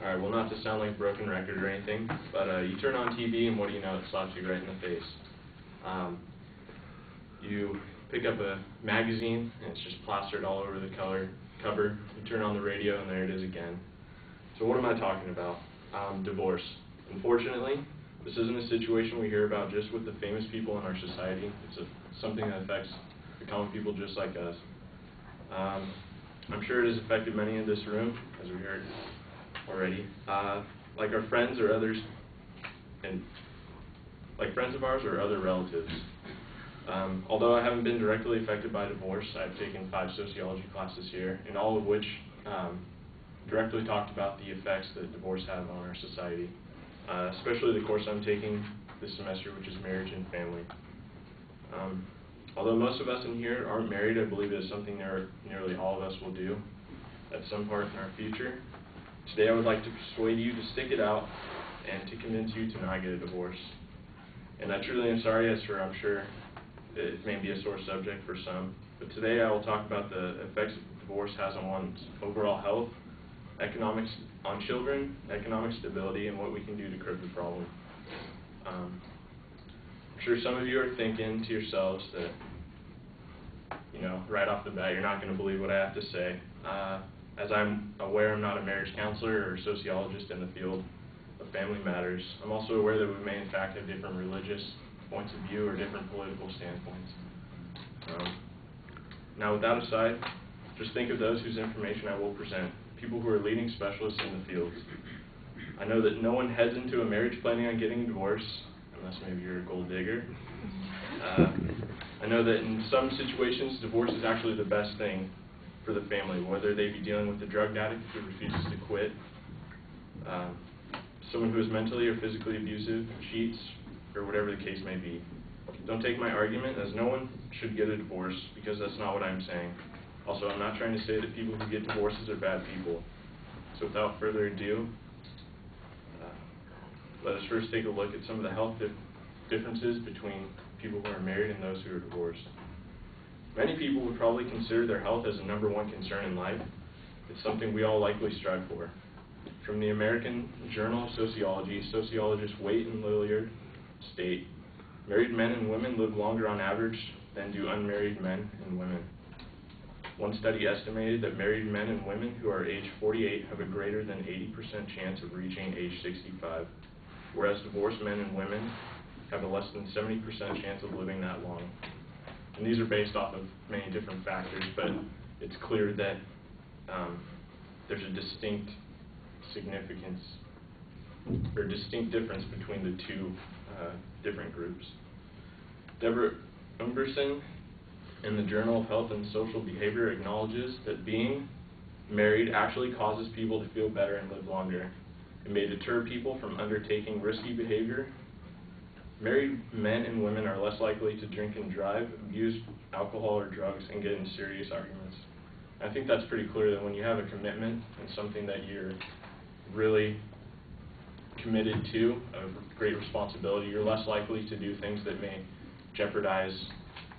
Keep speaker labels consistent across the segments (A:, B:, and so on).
A: Alright, well, not to sound like a broken record or anything, but you turn on TV and what do you know? It slaps you right in the face. You pick up a magazine and it's just plastered all over the cover. You turn on the radio and there it is again. So what am I talking about? Divorce. Unfortunately, this isn't a situation we hear about just with the famous people in our society. It's something that affects the common people just like us. I'm sure it has affected many in this room, as we heard already. Like our friends or others, and like friends of ours or other relatives. Although I haven't been directly affected by divorce, I've taken 5 sociology classes here, and all of which directly talked about the effects that divorce have on our society, especially the course I'm taking this semester, which is marriage and family. Although most of us in here aren't married, I believe it is something nearly all of us will do at some part in our future. Today I would like to persuade you to stick it out and to convince you to not get a divorce. And I truly am sorry, as for I'm sure it may be a sore subject for some, but today I will talk about the effects divorce has on one's overall health, economics on children, economic stability, and what we can do to curb the problem. I'm sure some of you are thinking to yourselves that, right off the bat, you're not going to believe what I have to say. As I'm aware, I'm not a marriage counselor or sociologist in the field of family matters. I'm also aware that we may in fact have different religious points of view or different political standpoints. Now with that aside, just think of those whose information I will present, people who are leading specialists in the field. I know that no one heads into a marriage planning on getting a divorce, unless maybe you're a gold digger. I know that in some situations, divorce is actually the best thing for the family, whether they be dealing with a drug addict who refuses to quit, someone who is mentally or physically abusive, cheats, or whatever the case may be. Don't take my argument as no one should get a divorce, because that's not what I'm saying. Also, I'm not trying to say that people who get divorces are bad people. So without further ado, let us first take a look at some of the health differences between people who are married and those who are divorced. Many people would probably consider their health as a #1 concern in life. It's something we all likely strive for. From the American Journal of Sociology, sociologists Waite and Lilliard state, married men and women live longer on average than do unmarried men and women. One study estimated that married men and women who are age 48 have a greater than 80% chance of reaching age 65, whereas divorced men and women have a less than 70% chance of living that long. And these are based off of many different factors, but it's clear that there's a distinct significance or distinct difference between the two different groups. Deborah Umberson in the Journal of Health and Social Behavior acknowledges that being married actually causes people to feel better and live longer. It may deter people from undertaking risky behavior. Married men and women are less likely to drink and drive, abuse alcohol or drugs, and get in serious arguments. I think that's pretty clear that when you have a commitment and something that you're really committed to, a great responsibility, you're less likely to do things that may jeopardize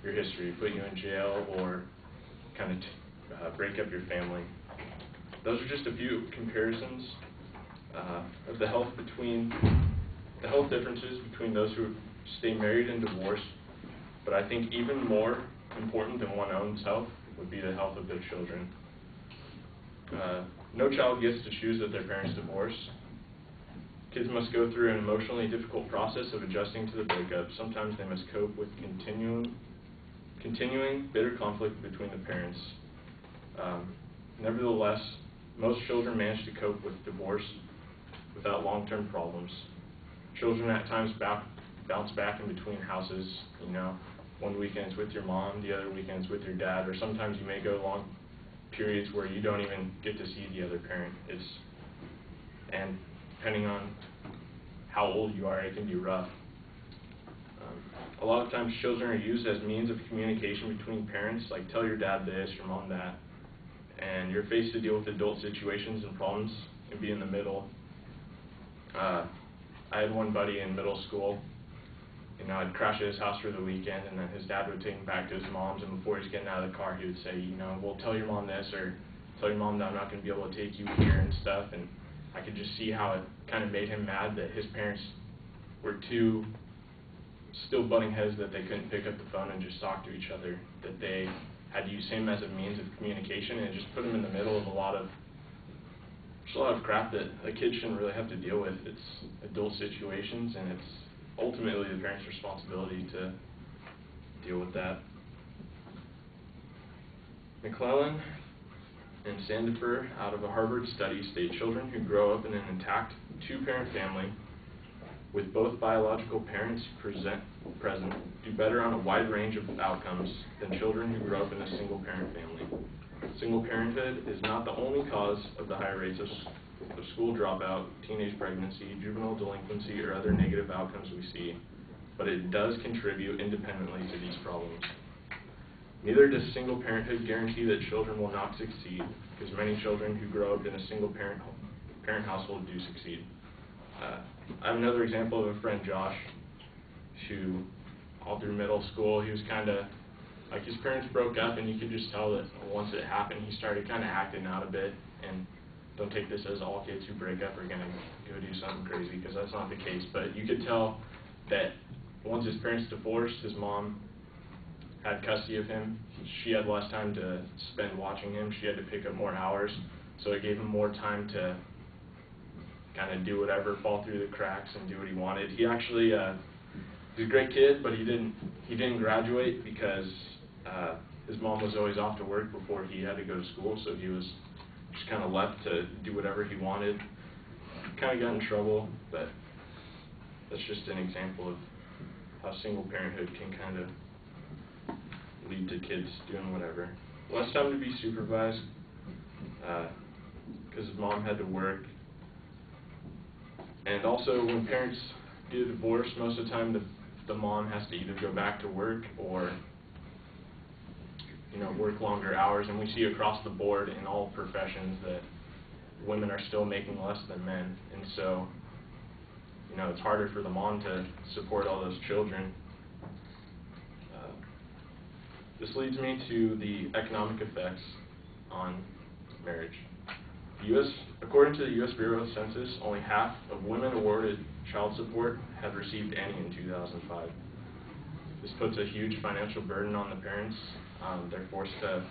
A: your history, put you in jail, or kind of break up your family. Those are just a few comparisons of the health differences between those who stay married and divorced, but I think even more important than one's own health would be the health of their children. No child gets to choose that their parents divorce. Kids must go through an emotionally difficult process of adjusting to the breakup. Sometimes they must cope with continuing bitter conflict between the parents. Nevertheless, most children manage to cope with divorce without long-term problems. Children at times bounce back in between houses, one weekend's with your mom, the other weekend's with your dad, or sometimes you may go long periods where you don't even get to see the other parent. And depending on how old you are, it can be rough. A lot of times children are used as means of communication between parents, like tell your dad this, your mom that, and you're faced to deal with adult situations and problems and be in the middle. I had one buddy in middle school. I'd crash at his house for the weekend, and then his dad would take him back to his mom's, and before he's getting out of the car, he would say, well, tell your mom this, or tell your mom that I'm not going to be able to take you here and stuff. And I could just see how it kind of made him mad that his parents were too still butting heads, that they couldn't pick up the phone and just talk to each other, that they had to use him as a means of communication, and it just put him in the middle of a lot of crap that a kid shouldn't really have to deal with. It's adult situations, and it's ultimately the parents' responsibility to deal with that. McClellan and Sandifer, out of a Harvard study, state children who grow up in an intact two-parent family with both biological parents present do better on a wide range of outcomes than children who grow up in a single-parent family. Single parenthood is not the only cause of the high rates of school dropout, teenage pregnancy, juvenile delinquency, or other negative outcomes we see, but it does contribute independently to these problems. Neither does single parenthood guarantee that children will not succeed, because many children who grow up in a single parent household do succeed. I have another example of a friend, Josh, who all through middle school, he was kind of, like, his parents broke up, and you could just tell that once it happened, he started kind of acting out a bit. And don't take this as all kids who break up are going to go do something crazy, because that's not the case. But you could tell that once his parents divorced, his mom had custody of him. She had less time to spend watching him. She had to pick up more hours, so it gave him more time to kind of do whatever, fall through the cracks and do what he wanted. He actually he's a great kid, but he didn't graduate because his mom was always off to work before he had to go to school, so he was just kind of left to do whatever he wanted. Kind of got in trouble, but that's just an example of how single parenthood can kind of lead to kids doing whatever. Less time to be supervised because his mom had to work. And also, when parents get a divorce, most of the time the mom has to either go back to work or work longer hours. And we see across the board in all professions that women are still making less than men. And so, it's harder for the mom to support all those children. This leads me to the economic effects on marriage. According to the U.S. Bureau of Census, only half of women awarded child support have received any in 2005. This puts a huge financial burden on the parents. They're forced to,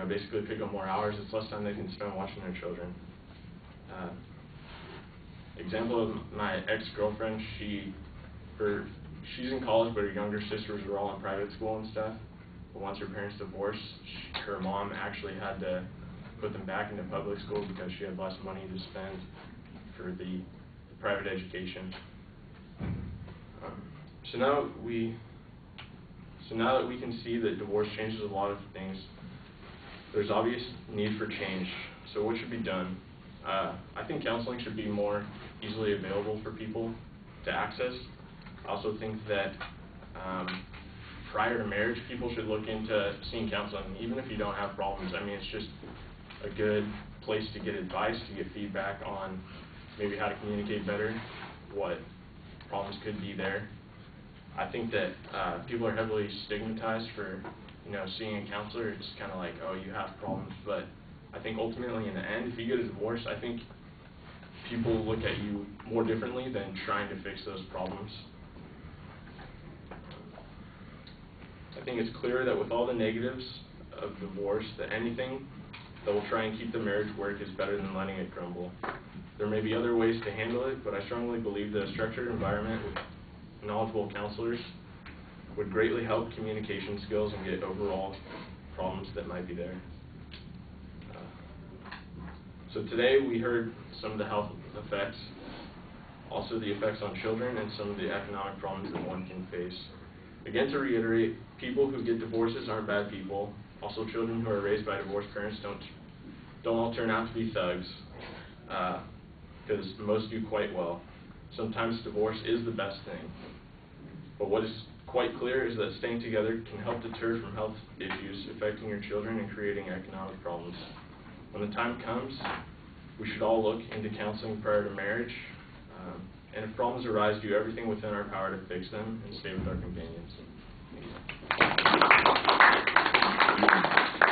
A: basically pick up more hours. It's less time they can spend watching their children. Example of my ex-girlfriend, she's in college, but her younger sisters were all in private school and stuff. But once her parents divorced, her mom actually had to put them back into public school because she had less money to spend for the private education. So now that we can see that divorce changes a lot of things, there's obvious need for change. So what should be done? I think counseling should be more easily available for people to access. I also think that prior to marriage, people should look into seeing counseling, even if you don't have problems. I mean, it's just a good place to get advice, to get feedback on maybe how to communicate better, what problems could be there. I think that people are heavily stigmatized for, seeing a counselor. It's kind of like, oh, you have problems. But I think ultimately in the end, if you get a divorce, I think people look at you more differently than trying to fix those problems. I think it's clear that with all the negatives of divorce, that anything that will try and keep the marriage work is better than letting it crumble. There may be other ways to handle it, but I strongly believe that a structured environment with knowledgeable counselors would greatly help communication skills and get overall problems that might be there. So today we heard some of the health effects, also the effects on children, and some of the economic problems that one can face. Again, to reiterate, people who get divorces aren't bad people. Also, children who are raised by divorced parents don't all turn out to be thugs, because most do quite well. Sometimes divorce is the best thing. But what is quite clear is that staying together can help deter from health issues affecting your children and creating economic problems. When the time comes, we should all look into counseling prior to marriage. And if problems arise, do everything within our power to fix them and stay with our companions. Thank you.